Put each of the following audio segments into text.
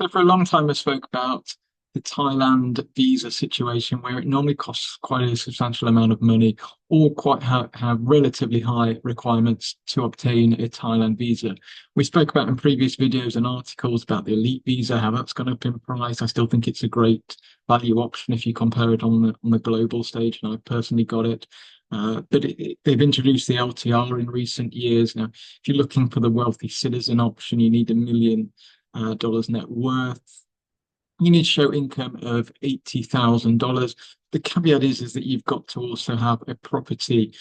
So for a long time, I spoke about the Thailand visa situation where it normally costs quite a substantial amount of money or quite have relatively high requirements to obtain a Thailand visa. We spoke about in previous videos and articles about the elite visa, how that's gone up in price. I still think it's a great value option if you compare it on the global stage, and I personally got it. They've introduced the LTR in recent years. Now, if you're looking for the wealthy citizen option, you need $1 million net worth. You need to show income of $80,000. The caveat is that you've got to also have a property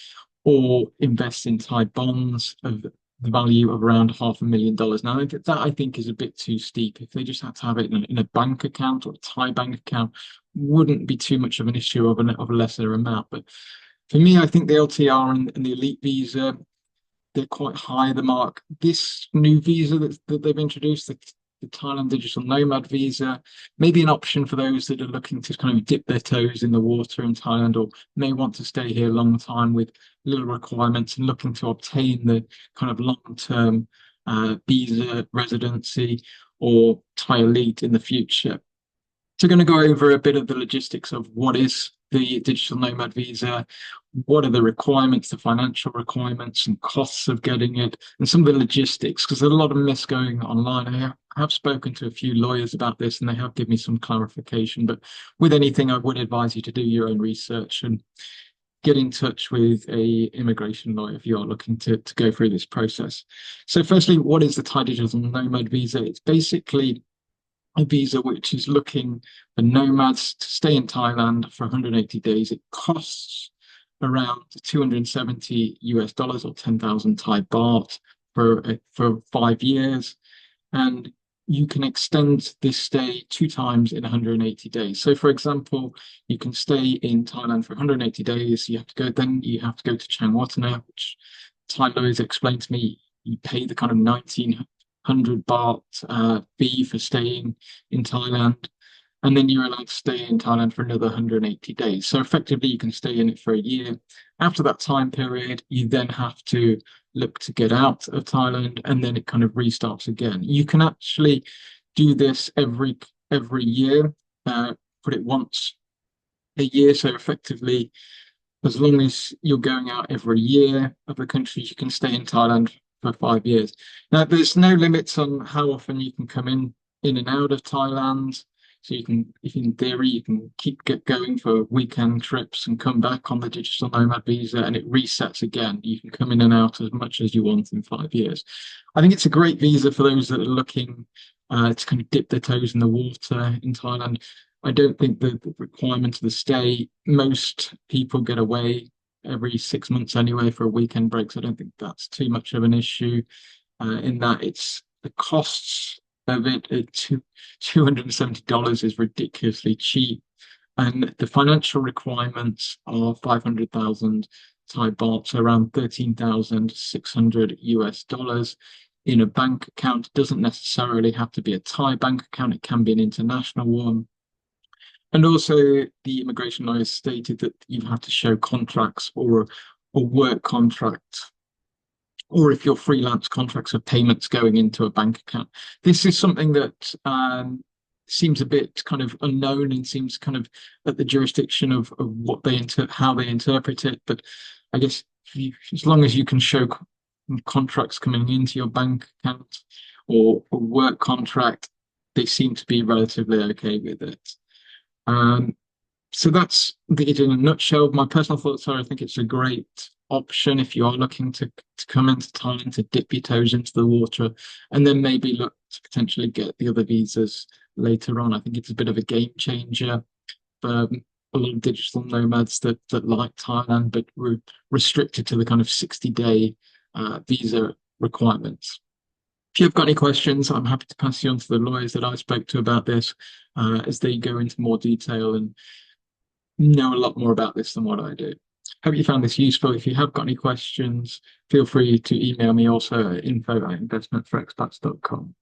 or invest in Thai bonds of the value of around $500,000. Now, that I think is a bit too steep. If they just had to have it in a bank account or a Thai bank account, wouldn't be too much of an issue of a lesser amount. But for me, I think the LTR and the elite visa, they're quite high the mark. This new visa that they've introduced, the Thailand Digital Nomad Visa, maybe an option for those that are looking to kind of dip their toes in the water in Thailand or may want to stay here a long time with little requirements and looking to obtain the kind of long-term visa residency or Thai elite in the future. So we're going to go over a bit of the logistics of what is the digital nomad visa, what are the requirements, the financial requirements and costs of getting it, and some of the logistics, because there's a lot of myths going online. I have spoken to a few lawyers about this and they have given me some clarification, but with anything, I would advise you to do your own research and get in touch with a immigration lawyer if you are looking to go through this process. So firstly, what is the Thai digital nomad visa? It's basically a visa which is looking for nomads to stay in Thailand for 180 days. It costs around 270 US dollars or 10,000 Thai baht for 5 years. And you can extend this stay 2 times in 180 days. So for example, you can stay in Thailand for 180 days. Then you have to go to Chiang Watana, which Thai lawyers explained to me, you pay the kind of 1,900 baht fee for staying in Thailand, and then you're allowed to stay in Thailand for another 180 days. So effectively, you can stay in it for a year. After that time period, you then have to look to get out of Thailand, and then it kind of restarts again. You can actually do this every year, put it once a year. So effectively, as long as you're going out every year of the country, you can stay in Thailand for 5 years. Now, there's no limits on how often you can come in and out of Thailand. So you can, if in theory, you can get going for weekend trips and come back on the digital nomad visa, and it resets again. You can come in and out as much as you want in 5 years. I think it's a great visa for those that are looking to kind of dip their toes in the water in Thailand. I don't think the requirement of the stay, most people get away every 6 months anyway for a weekend break. So I don't think that's too much of an issue in that it's the costs of it at $270 is ridiculously cheap. And the financial requirements are 500,000 Thai baht, so around 13,600 US dollars in a bank account. It doesn't necessarily have to be a Thai bank account, it can be an international one. And also, the immigration lawyer stated that you have to show contracts or a work contract, or if you're freelance contracts of payments going into a bank account. This is something that seems a bit kind of unknown and seems kind of at the jurisdiction of what how they interpret it. But I guess as long as you can show contracts coming into your bank account or a work contract, they seem to be relatively okay with it. So that's it in a nutshell. My personal thoughts are I think it's a great option if you are looking to come into Thailand to dip your toes into the water and then maybe look to potentially get the other visas later on. I think it's a bit of a game changer for a lot of digital nomads that like Thailand but were restricted to the kind of 60-day visa requirements. If you've got any questions, I'm happy to pass you on to the lawyers that I spoke to about this as they go into more detail and know a lot more about this than what I do. Hope you found this useful. If you have got any questions, feel free to email me also at info@investmentforexpats.com.